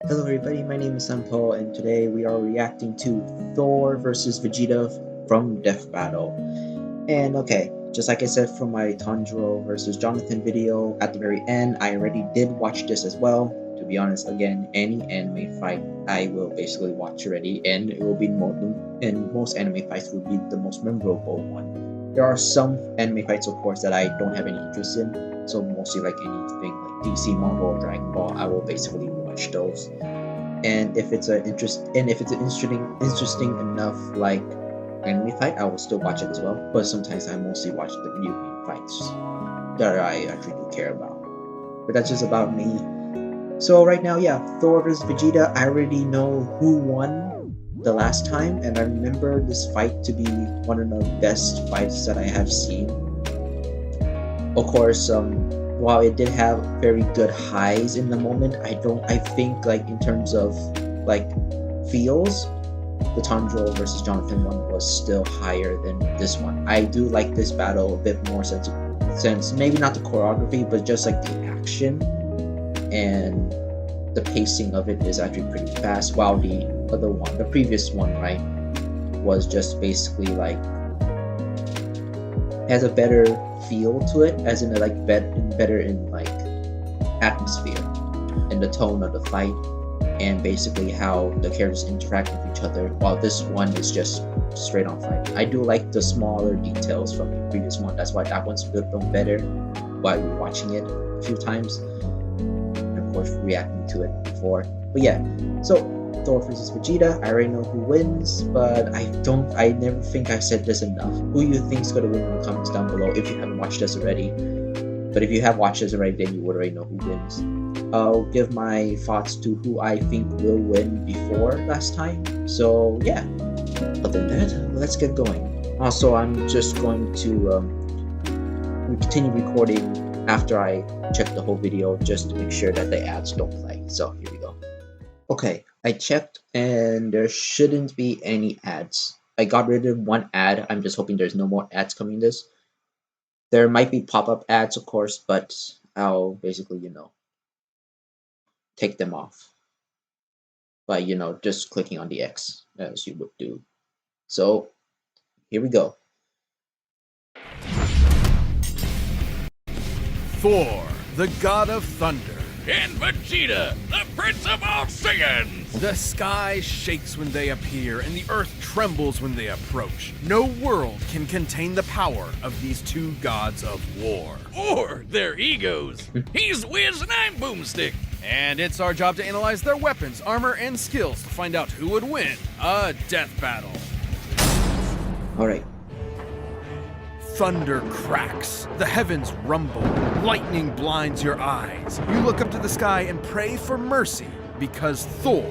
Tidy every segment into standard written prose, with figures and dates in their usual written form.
Hello everybody, my name is Sampo and today we are reacting to Thor versus Vegeta from Death Battle. And okay, just like I said from my Tanjiro versus Jonathan video at the very end, I already did watch this as well. To be honest, again, any anime fight I will basically watch already, and it will be most anime fights will be the most memorable one. There are some anime fights, of course, that I don't have any interest in, so mostly like anything like DC, Marvel, or Dragon Ball, I will basically watch those. And if it's an interesting enough like anime fight, I will still watch it as well. But sometimes I mostly watch the video game fights that I actually do care about. But that's just about me. So right now, yeah, Thor vs Vegeta. I already know who won the last time, and I remember this fight to be one of the best fights that I have seen. Of course, while it did have very good highs in the moment, I think like in terms of like feels, the Tanjiro versus Jonathan one was still higher than this one. I do like this battle a bit more since maybe not the choreography, but just like the action and the pacing of it is actually pretty fast, while the other one, the previous one, right, was just basically like has a better feel to it, as in like better in like atmosphere and the tone of the fight and basically how the characters interact with each other, while this one is just straight on fight. I do like the smaller details from the previous one, that's why that one's done better while we're watching it a few times and of course reacting to it before. But yeah, so Thor versus Vegeta, I already know who wins, but I never think I said this enough. Who you think's gonna win in the comments down below if you haven't watched this already. But if you have watched this already, then you would already know who wins. I'll give my thoughts to who I think will win before last time. So yeah, other than that, let's get going. Also, I'm just going to continue recording after I check the whole video just to make sure that the ads don't play. So here we go. Okay, I checked and there shouldn't be any ads. I got rid of one ad. I'm just hoping there's no more ads coming this. There might be pop-up ads, of course, but I'll basically, take them off by, just clicking on the X as you would do. So here we go. Thor, the god of thunder. And Vegeta, the Prince of All Saiyans! The sky shakes when they appear, and the earth trembles when they approach. No world can contain the power of these two gods of war. Or their egos. He's Wiz and I'm Boomstick. And it's our job to analyze their weapons, armor, and skills to find out who would win a death battle. Alright. Thunder cracks, the heavens rumble, lightning blinds your eyes. You look up to the sky and pray for mercy because Thor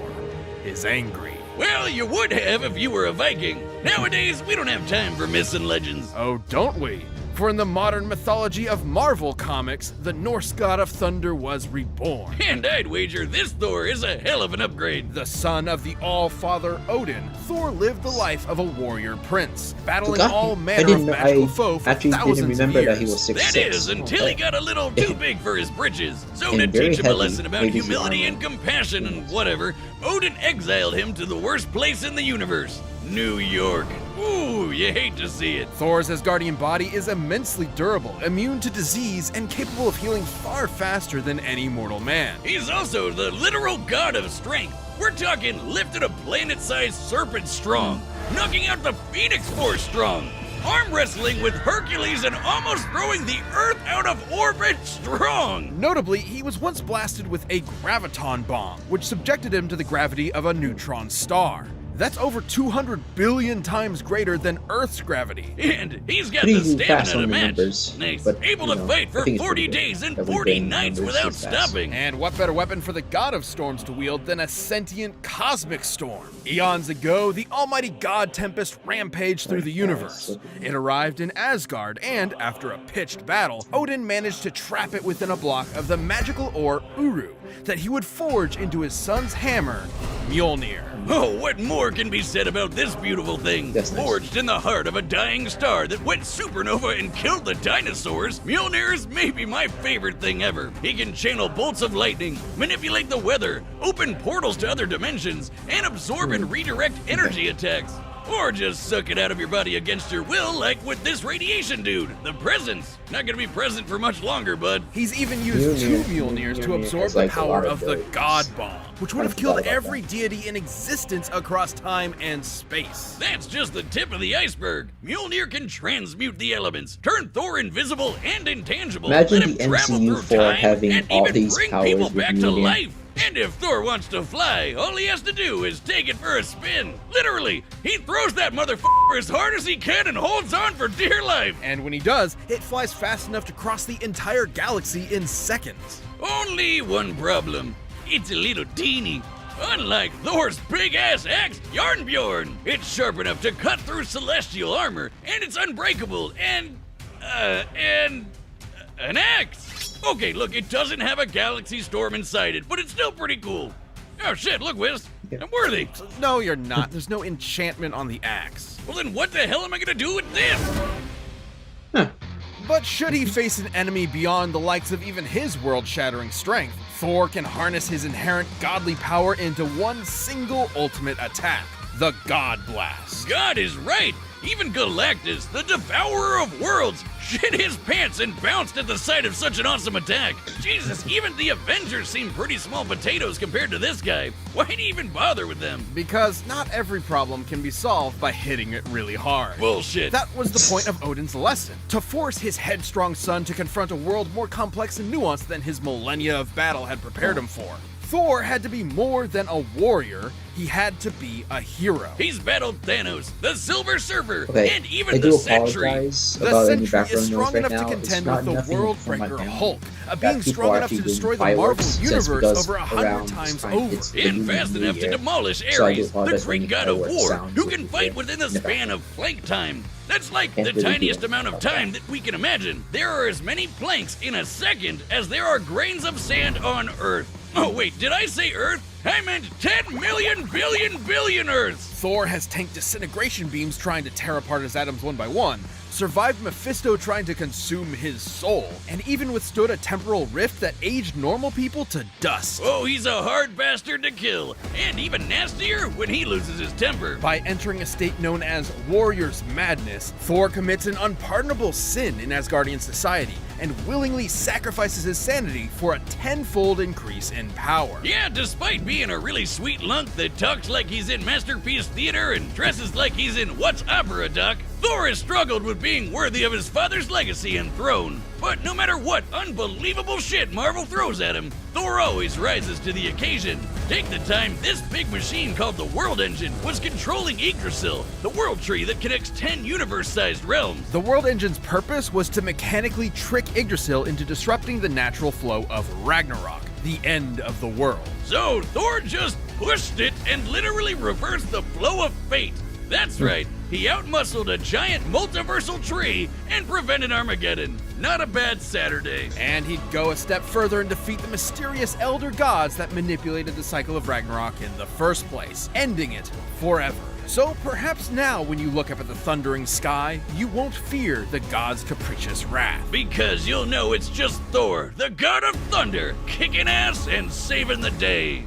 is angry. Well, you would have if you were a Viking. Nowadays, we don't have time for myths and legends. Oh, don't we? For in the modern mythology of Marvel Comics, the Norse god of thunder was reborn. And I'd wager this Thor is a hell of an upgrade. The son of the All-Father Odin, Thor lived the life of a warrior prince, battling all manner of magical foe for thousands of years. Didn't remember that he was 6'6". That is, until he got a little too big for his britches. So And to very teach him a heavy, lesson about ladies' humility armor. and compassion and whatever, Odin exiled him to the worst place in the universe, New York. Ooh, you hate to see it. Thor's Asgardian body is immensely durable, immune to disease, and capable of healing far faster than any mortal man. He's also the literal god of strength. We're talking lifted a planet-sized serpent strong, knocking out the Phoenix Force strong, arm wrestling with Hercules and almost throwing the Earth out of orbit strong. Notably, he was once blasted with a graviton bomb, which subjected him to the gravity of a neutron star. That's over 200 billion times greater than Earth's gravity. And he's got Pretty the fast stamina on to the match. numbers, Nice. but, Able you to know, fight I for think it's 40 pretty good days and that we 40 gain nights numbers without this fast. stopping. And what better weapon for the god of storms to wield than a sentient cosmic storm? Eons ago, the almighty god Tempest rampaged through the universe. It arrived in Asgard, and after a pitched battle, Odin managed to trap it within a block of the magical ore Uru that he would forge into his son's hammer, Mjolnir. Oh, what more can be said about this beautiful thing? That's nice. Forged in the heart of a dying star that went supernova and killed the dinosaurs, Mjolnir is maybe my favorite thing ever. He can channel bolts of lightning, manipulate the weather, open portals to other dimensions, and absorb and redirect energy attacks. Or just suck it out of your body against your will, like with this radiation dude. The presence. Not gonna be present for much longer, bud. He's even used two Mjolnirs to absorb the power of the God Bomb, which would have killed every deity in existence across time and space. That's just the tip of the iceberg. Mjolnir can transmute the elements, turn Thor invisible and intangible, Imagine let him the travel MCU through for time, having and all even these bring powers people with back to Mjolnir. life. And if Thor wants to fly, all he has to do is take it for a spin. Literally, he throws that motherfucker as hard as he can and holds on for dear life. And when he does, it flies fast enough to cross the entire galaxy in seconds. Only one problem. It's a little teeny. Unlike Thor's big-ass axe, Yarnbjorn, it's sharp enough to cut through celestial armor, and it's unbreakable, and an axe. Okay, look, it doesn't have a galaxy storm inside it, but it's still pretty cool. Oh shit, look, Wiz, I'm worthy. No, you're not. There's no enchantment on the axe. Well then what the hell am I gonna do with this? But should he face an enemy beyond the likes of even his world-shattering strength, Thor can harness his inherent godly power into one single ultimate attack, the God Blast. God is right. Even Galactus, the devourer of worlds, shit his pants and bounced at the sight of such an awesome attack. Jesus, even the Avengers seem pretty small potatoes compared to this guy. Why'd he even bother with them? Because not every problem can be solved by hitting it really hard. Bullshit. That was the point of Odin's lesson, to force his headstrong son to confront a world more complex and nuanced than his millennia of battle had prepared him for. Thor had to be more than a warrior, he had to be a hero. He's battled Thanos, the Silver Surfer, Okay, and I even do the Sentry. apologize The about any Sentry background is noise strong right enough now. to It's contend not with the nothing from World my Breaker family. Hulk, That being people strong are enough to actually destroy doing the Marvel fireworks just Universe because over 100 around times time over. it's the And new fast enough to year. demolish So I do Ares, the apologize for great any god of fireworks war, sounds who that can you fight hear within the in the span background. of plank time. That's like Can't the really do tiniest that. amount of time that we can imagine. There are as many planks in a second as there are grains of sand on Earth. Oh wait, did I say Earth? I meant 10 million billion Earths! Thor has tanked disintegration beams trying to tear apart his atoms one by one, survived Mephisto trying to consume his soul, and even withstood a temporal rift that aged normal people to dust. Oh, he's a hard bastard to kill, and even nastier when he loses his temper. By entering a state known as Warrior's Madness, Thor commits an unpardonable sin in Asgardian society and willingly sacrifices his sanity for a tenfold increase in power. Yeah, despite being a really sweet lunk that talks like he's in Masterpiece Theater and dresses like he's in What's Opera, Doc, Thor has struggled with being worthy of his father's legacy and throne. But no matter what unbelievable shit Marvel throws at him, Thor always rises to the occasion. Take the time this big machine called the World Engine was controlling Yggdrasil, the world tree that connects 10 universe-sized realms. The World Engine's purpose was to mechanically trick Yggdrasil into disrupting the natural flow of Ragnarok, the end of the world. So Thor just pushed it and literally reversed the flow of fate. That's right, he outmuscled a giant multiversal tree and prevented Armageddon. Not a bad Saturday. And he'd go a step further and defeat the mysterious elder gods that manipulated the cycle of Ragnarok in the first place, ending it forever. So perhaps now when you look up at the thundering sky, you won't fear the god's capricious wrath. Because you'll know it's just Thor, the god of thunder, kicking ass and saving the day.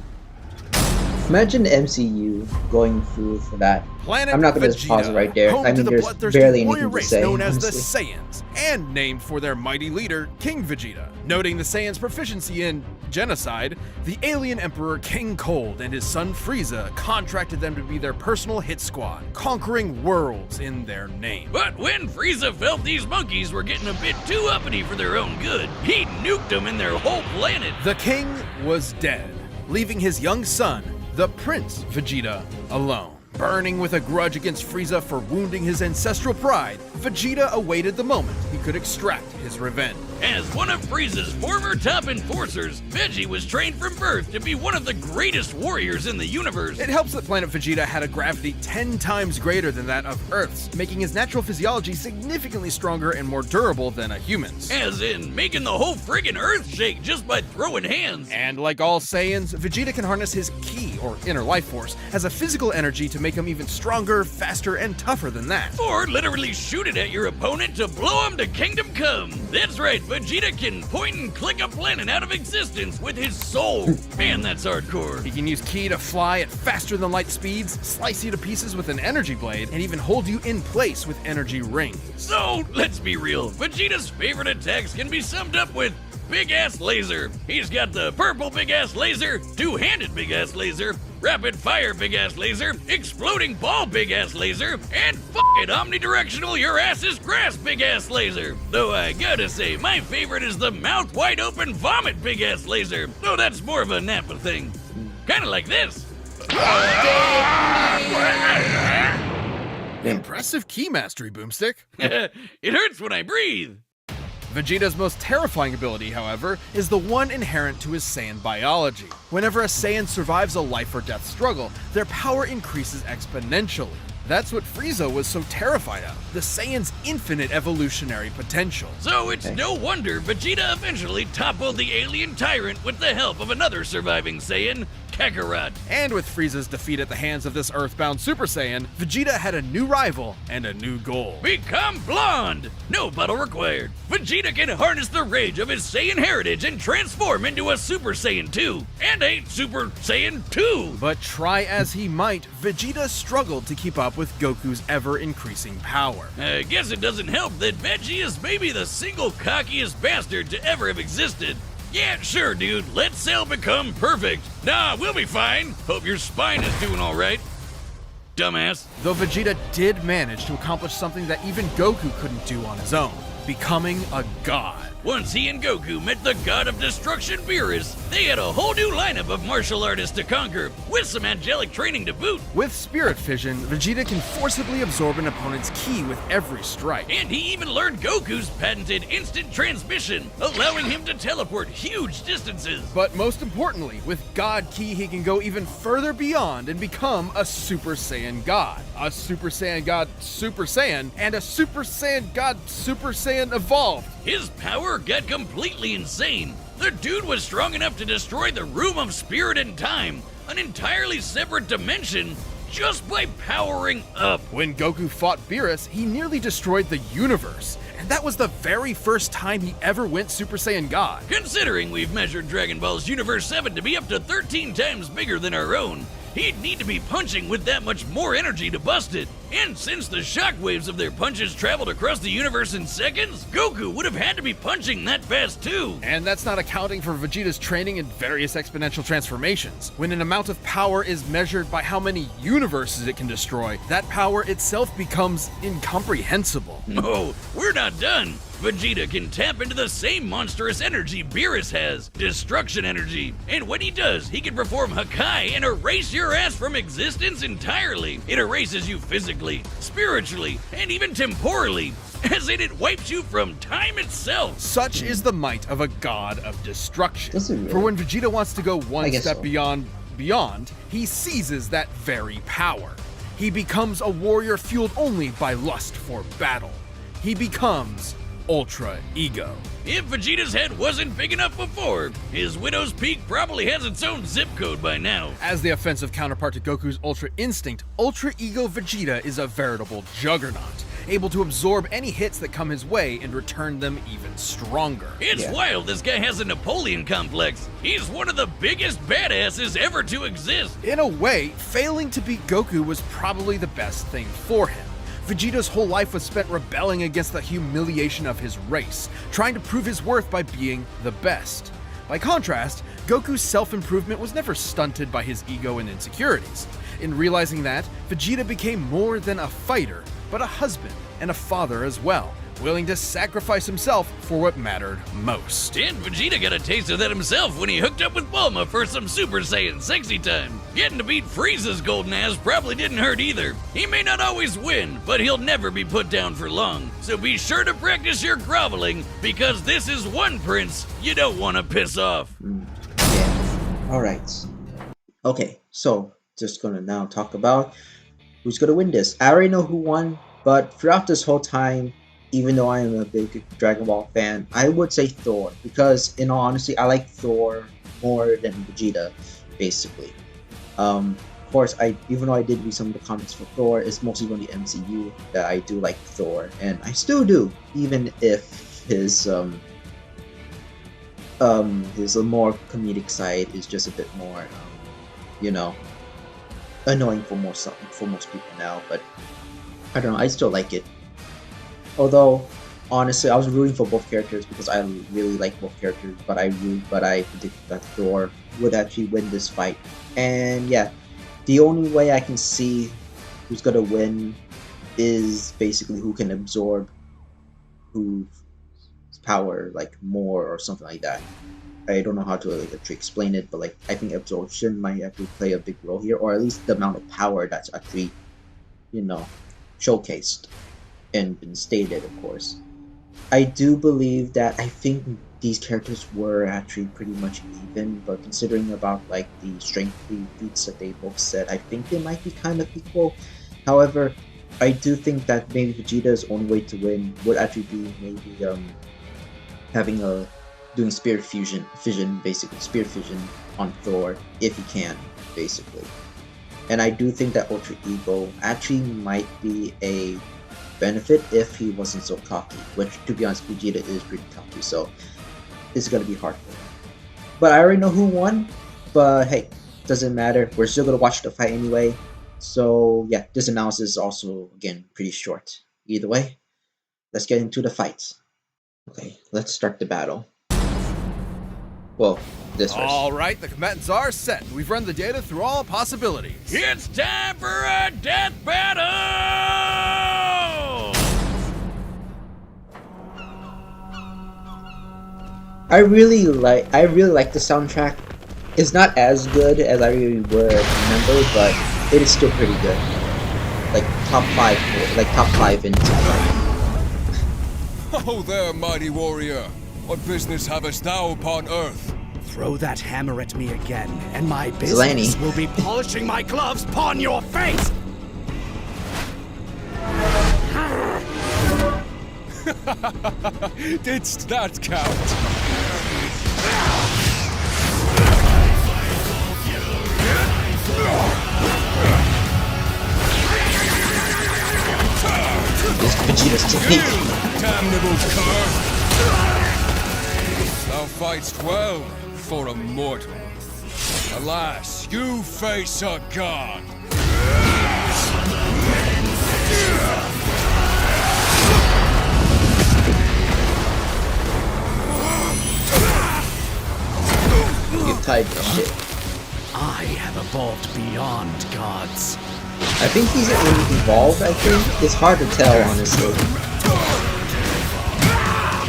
Imagine MCU going through for that. Planet I'm not going to Vegeta, pause it right there. home I to mean, the there's bloodthirsty barely warrior anything to race say. known as the honestly. Saiyans, and named for their mighty leader, King Vegeta. Noting the Saiyans' proficiency in genocide, the alien emperor King Cold and his son Frieza contracted them to be their personal hit squad, conquering worlds in their name. But when Frieza felt these monkeys were getting a bit too uppity for their own good, he nuked them in their whole planet. The king was dead, leaving his young son, the Prince Vegeta, alone. Burning with a grudge against Frieza for wounding his ancestral pride, Vegeta awaited the moment he could extract his revenge. As one of Frieza's former top enforcers, Veggie was trained from birth to be one of the greatest warriors in the universe. It helps that planet Vegeta had a gravity 10 times greater than that of Earth's, making his natural physiology significantly stronger and more durable than a human's. As in, making the whole friggin' Earth shake just by throwing hands. And like all Saiyans, Vegeta can harness his ki, or inner life force, as a physical energy to make him even stronger, faster, and tougher than that. Or literally shoot it at your opponent to blow him to kingdom come. That's right, Vegeta can point and click a planet out of existence with his soul. Man, that's hardcore. He can use ki to fly at faster than light speeds, slice you to pieces with an energy blade, and even hold you in place with energy rings. So, let's be real, Vegeta's favorite attacks can be summed up with big-ass laser. He's got the purple big-ass laser, two-handed big-ass laser, rapid-fire big-ass laser, exploding ball big-ass laser, and f***ing omnidirectional your-ass-is grass big-ass laser. Though I gotta say, my favorite is the mouth-wide-open vomit big-ass laser, though that's more of a Nappa thing. Kinda like this. Impressive ki mastery, Boomstick. It hurts when I breathe. Vegeta's most terrifying ability, however, is the one inherent to his Saiyan biology. Whenever a Saiyan survives a life or death struggle, their power increases exponentially. That's what Frieza was so terrified of, the Saiyan's infinite evolutionary potential. So it's no wonder Vegeta eventually toppled the alien tyrant with the help of another surviving Saiyan, Kakarot. And with Frieza's defeat at the hands of this earthbound Super Saiyan, Vegeta had a new rival and a new goal. Become blonde! No battle required. Vegeta can harness the rage of his Saiyan heritage and transform into a Super Saiyan 2, and a Super Saiyan 2! But try as he might, Vegeta struggled to keep up with Goku's ever-increasing power. I guess it doesn't help that Veggie is maybe the single cockiest bastard to ever have existed. Yeah, sure, dude, let Cell become perfect. Nah, we'll be fine. Hope your spine is doing alright. Dumbass. Though Vegeta did manage to accomplish something that even Goku couldn't do on his own, becoming a god. Once he and Goku met the god of destruction Beerus, they had a whole new lineup of martial artists to conquer, with some angelic training to boot. With Spirit Fission, Vegeta can forcibly absorb an opponent's ki with every strike. And he even learned Goku's patented instant transmission, allowing him to teleport huge distances. But most importantly, with God Ki, he can go even further beyond and become a Super Saiyan God, a Super Saiyan God Super Saiyan, and a Super Saiyan God Super Saiyan Evolved. His power got completely insane. The dude was strong enough to destroy the Room of Spirit and Time, an entirely separate dimension, just by powering up. When Goku fought Beerus, he nearly destroyed the universe. And that was the very first time he ever went Super Saiyan God. Considering we've measured Dragon Ball's Universe 7 to be up to 13 times bigger than our own, he'd need to be punching with that much more energy to bust it. And since the shockwaves of their punches traveled across the universe in seconds, Goku would have had to be punching that fast too. And that's not accounting for Vegeta's training in various exponential transformations. When an amount of power is measured by how many universes it can destroy, that power itself becomes incomprehensible. Oh, we're not done. Vegeta can tap into the same monstrous energy Beerus has, destruction energy. And when he does, he can perform Hakai and erase your ass from existence entirely. It erases you physically, spiritually, and even temporally, as in it wipes you from time itself. Such is the might of a god of destruction. Does it really? For when Vegeta wants to go one guess step so. beyond, he seizes that very power. He becomes a warrior fueled only by lust for battle. He becomes Ultra Ego. If Vegeta's head wasn't big enough before, his Widow's Peak probably has its own zip code by now. As the offensive counterpart to Goku's Ultra Instinct, Ultra Ego Vegeta is a veritable juggernaut, able to absorb any hits that come his way and return them even stronger. It's wild this guy has a Napoleon complex. He's one of the biggest badasses ever to exist. In a way, failing to beat Goku was probably the best thing for him. Vegeta's whole life was spent rebelling against the humiliation of his race, trying to prove his worth by being the best. By contrast, Goku's self-improvement was never stunted by his ego and insecurities. In realizing that, Vegeta became more than a fighter, but a husband and a father as well, willing to sacrifice himself for what mattered most. And Vegeta got a taste of that himself when he hooked up with Bulma for some Super Saiyan sexy time. Getting to beat Frieza's golden ass probably didn't hurt either. He may not always win, but he'll never be put down for long. So be sure to practice your groveling, because this is one prince you don't want to piss off. Yeah. Alright. Okay, so just gonna now talk about who's gonna win this. I already know who won, but throughout this whole time, even though I am a big Dragon Ball fan, I would say Thor, because in all honesty, I like Thor more than Vegeta, basically. Of course, even though I did read some of the comics for Thor, it's mostly from the MCU that I do like Thor, and I still do, even if his more comedic side is just a bit more, you know, annoying for most people now. But I don't know, I still like it. Although, honestly, I was rooting for both characters because I really like both characters, but I predicted that Thor would actually win this fight. And yeah, the only way I can see who's gonna win is basically who can absorb whose power like more or something like that. I don't know how to actually explain it, but like I think absorption might actually play a big role here, or at least the amount of power that's actually, you know, showcased and been stated, of course. I do believe that I think these characters were actually pretty much even, but considering about like the strength feats that they both said, I think they might be kind of equal. However, I do think that maybe Vegeta's only way to win would actually be maybe doing spirit fission on Thor if he can, basically. And I do think that Ultra Ego actually might be a benefit if he wasn't so cocky, which to be honest, Vegeta is pretty cocky, so it's gonna be hard for him. But I already know who won, but hey, doesn't matter, we're still gonna watch the fight anyway. So yeah, this analysis is also again pretty short. Either way, let's get into the fights. Okay, let's start the battle. Well, this first. Alright, the combatants are set. We've run the data through all possibilities. It's time for a death battle! I really like the soundtrack. It's not as good as I really would remember, but it is still pretty good. Like top five in Oh there, mighty warrior. What business havest thou upon earth? Throw that hammer at me again, and my business Zelani will be polishing my gloves upon your face! Didst that count? This Vegeta's technique. Damnable cur! Thou fightst well for a mortal. Alas, you face a god. You tied the shit. I have evolved beyond gods. I think he's evolved, I think. It's hard to tell, honestly.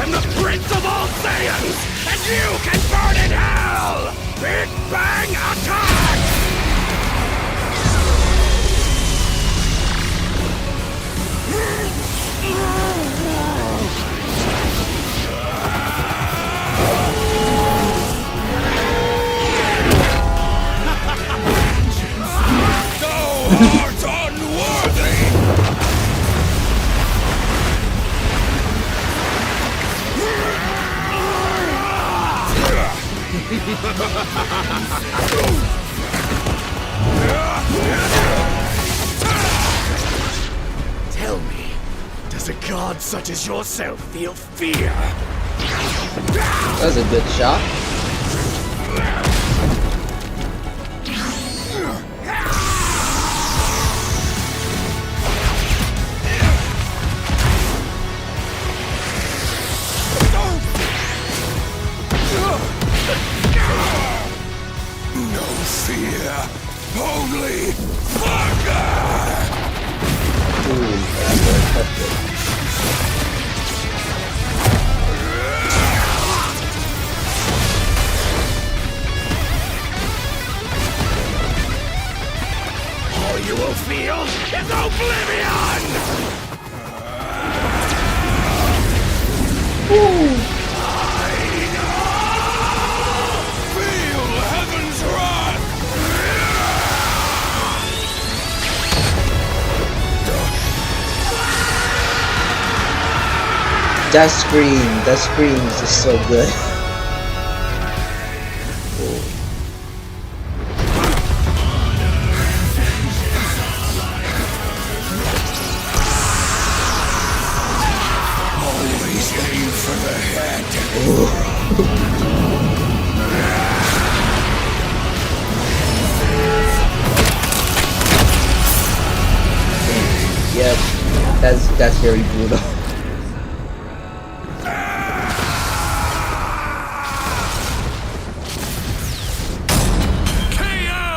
I'm the Prince of all Saiyans, and you can burn in hell! Big Bang Attack! Thou art unworthy! Tell me, does a god such as yourself feel fear? That was a good shot. No fear, only fire! Ooh, that's very effective. you will feel is oblivion! Feel heaven's wrath! That scream is just so good. Always aim for the head. Yeah, that's very brutal.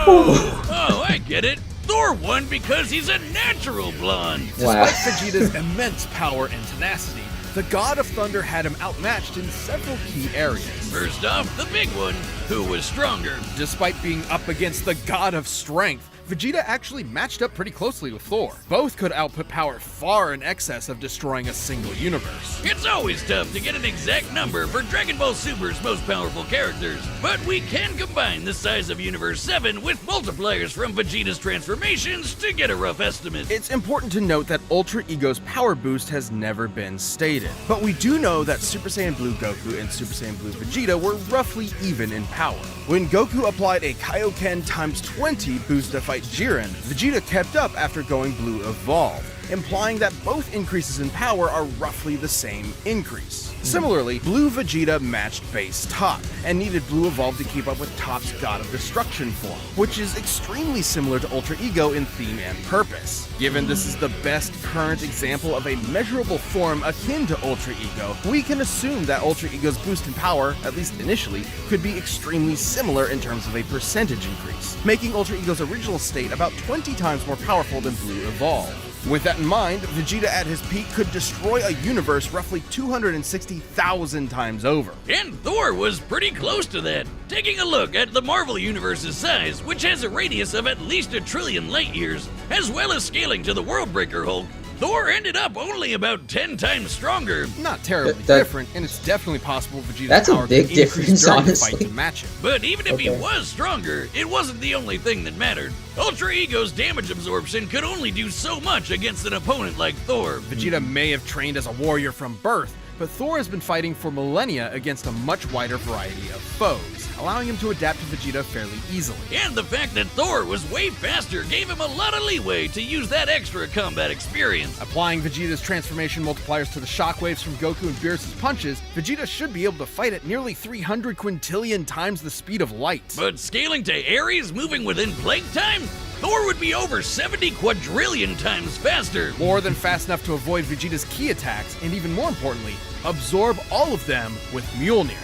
Oh, I get it. Thor won because he's a natural blonde. Wow. Despite Vegeta's immense power and tenacity, the God of Thunder had him outmatched in several key areas. First off, the big one, who was stronger. Despite being up against the God of Strength, Vegeta actually matched up pretty closely with Thor. Both could output power far in excess of destroying a single universe. It's always tough to get an exact number for Dragon Ball Super's most powerful characters, but we can combine the size of Universe 7 with multipliers from Vegeta's transformations to get a rough estimate. It's important to note that Ultra Ego's power boost has never been stated, but we do know that Super Saiyan Blue Goku and Super Saiyan Blue Vegeta were roughly even in power. When Goku applied a Kaioken times 20 boost to fight Jiren, Vegeta kept up after going Blue Evolved, implying that both increases in power are roughly the same increase. Similarly, Blue Vegeta matched base Top, and needed Blue Evolve to keep up with Top's God of Destruction form, which is extremely similar to Ultra Ego in theme and purpose. Given this is the best current example of a measurable form akin to Ultra Ego, we can assume that Ultra Ego's boost in power, at least initially, could be extremely similar in terms of a percentage increase, making Ultra Ego's original state about 20 times more powerful than Blue Evolve. With that in mind, Vegeta at his peak could destroy a universe roughly 260,000 times over. And Thor was pretty close to that. Taking a look at the Marvel Universe's size, which has a radius of at least 1 trillion light years, as well as scaling to the Worldbreaker Hulk, Thor ended up only about 10 times stronger. Not terribly different, and it's definitely possible Vegeta's That's a power big could increase difference, during honestly. the fight to match him. But even if he Okay. was stronger, it wasn't the only thing that mattered. Ultra Ego's damage absorption could only do so much against an opponent like Thor. Vegeta may have trained as a warrior from birth, but Thor has been fighting for millennia against a much wider variety of foes, allowing him to adapt to Vegeta fairly easily. And the fact that Thor was way faster gave him a lot of leeway to use that extra combat experience. Applying Vegeta's transformation multipliers to the shockwaves from Goku and Beerus' punches, Vegeta should be able to fight at nearly 300 quintillion times the speed of light. But scaling to Ares moving within plague time? Thor would be over 70 quadrillion times faster. More than fast enough to avoid Vegeta's key attacks, and even more importantly, absorb all of them with Mjolnir.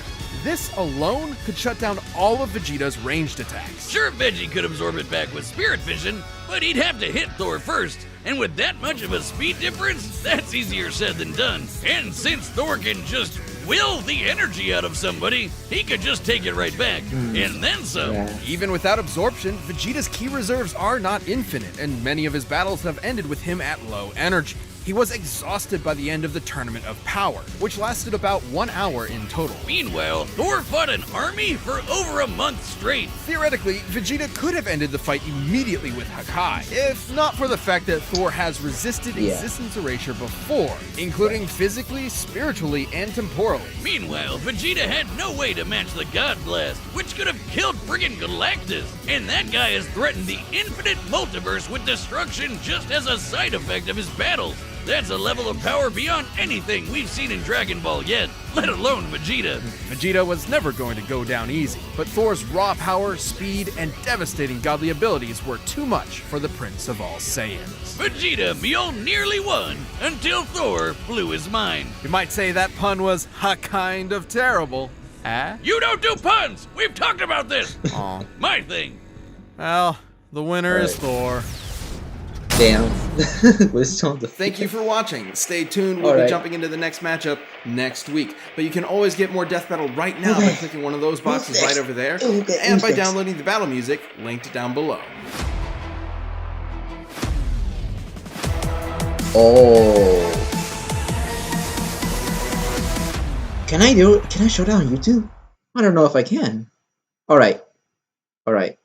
This alone could shut down all of Vegeta's ranged attacks. Sure, Veggie could absorb it back with Spirit Vision, but he'd have to hit Thor first. And with that much of a speed difference, that's easier said than done. And since Thor can just will the energy out of somebody, he could just take it right back. And then some. Yeah. Even without absorption, Vegeta's key reserves are not infinite, and many of his battles have ended with him at low energy. He was exhausted by the end of the Tournament of Power, which lasted about 1 hour in total. Meanwhile, Thor fought an army for over a month straight. Theoretically, Vegeta could have ended the fight immediately with Hakai, if not for the fact that Thor has resisted existence erasure before, including physically, spiritually, and temporally. Meanwhile, Vegeta had no way to match the God Blast, which could have killed friggin' Galactus. And that guy has threatened the infinite multiverse with destruction just as a side effect of his battles. That's a level of power beyond anything we've seen in Dragon Ball yet, let alone Vegeta. Vegeta was never going to go down easy, but Thor's raw power, speed, and devastating godly abilities were too much for the Prince of All Saiyans. Vegeta nearly won until Thor blew his mind. You might say that pun was kind of terrible. You don't do puns! We've talked about this! Aw. My thing. Well, the winner is Thor. Damn. Wisdom the Thank you for watching. Stay tuned. We'll be Alright. jumping into the next matchup next week. But you can always get more Death Battle right now by clicking one of those boxes right over there, and by downloading the battle music linked down below. Oh. Can I show that on YouTube? I don't know if I can. Alright. Alright.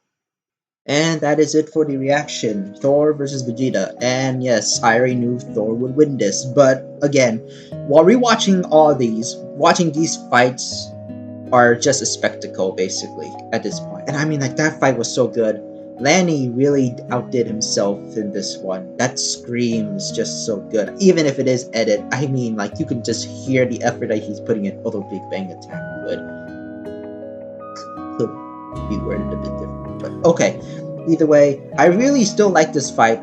And that is it for the reaction. Thor versus Vegeta. And yes, I already knew Thor would win this. But again, while rewatching all these, watching these fights are just a spectacle, basically, at this point. And I mean, like, that fight was so good. Lanny really outdid himself in this one. That scream is just so good. Even if it is edited, I mean, like, you can just hear the effort that he's putting in. Although Big Bang Attack could be worded a bit different. But okay, either way, I really still like this fight.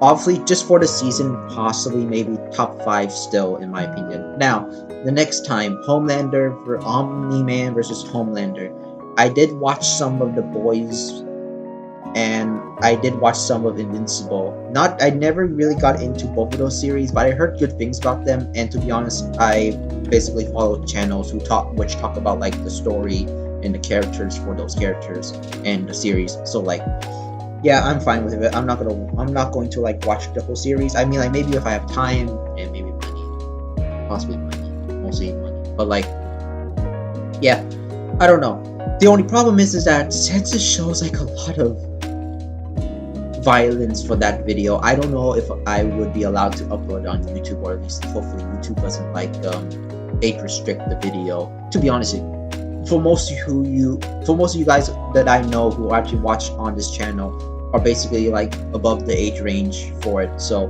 Obviously, just for the season, possibly maybe top 5 still, in my opinion. Now, the next time, Homelander for Omni-Man versus Homelander. I did watch some of The Boys, and I did watch some of Invincible. I never really got into both of those series, but I heard good things about them. And to be honest, I basically follow channels which talk about like the story and the characters for those characters and the series. So like, yeah, I'm fine with it. I'm not going to like watch the whole series. I mean, like, maybe if I have time and maybe money, possibly money, mostly money. But like, yeah, I don't know. The only problem is that since it shows like a lot of violence for that video, I don't know if I would be allowed to upload it on YouTube, or at least hopefully YouTube doesn't like age restrict the video. To be honest, for most of you guys that I know who actually watch on this channel are basically like above the age range for it. So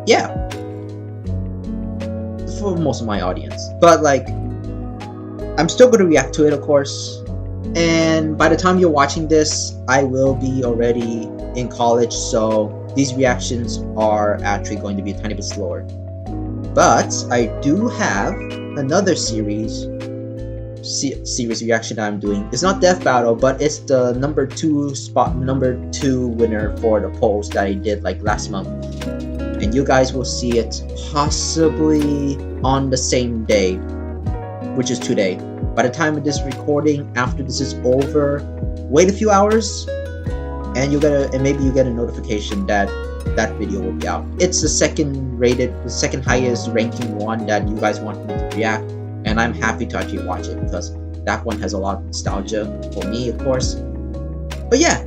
yeah, for most of my audience. But like, I'm still going to react to it, of course. And by the time you're watching this, I will be already in college, so these reactions are actually going to be a tiny bit slower. But I do have another series reaction that I'm doing. It's not Death Battle, but it's the number 2 winner for the polls that I did like last month. And you guys will see it possibly on the same day, which is today. By the time of this recording, after this is over, wait a few hours, and maybe you get a notification that that video will be out. It's the second highest ranking one that you guys want me to react, and I'm happy to actually watch it because that one has a lot of nostalgia for me, of course. But yeah,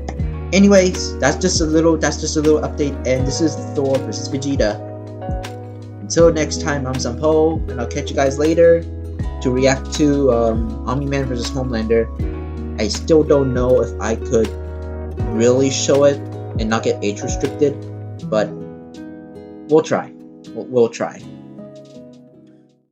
anyways, that's just a little update, and this is Thor versus Vegeta. Until next time, I'm Sampo, and I'll catch you guys later to react to Omni-Man versus Homelander. I still don't know if I could really show it and not get age restricted, but we'll try. We'll try.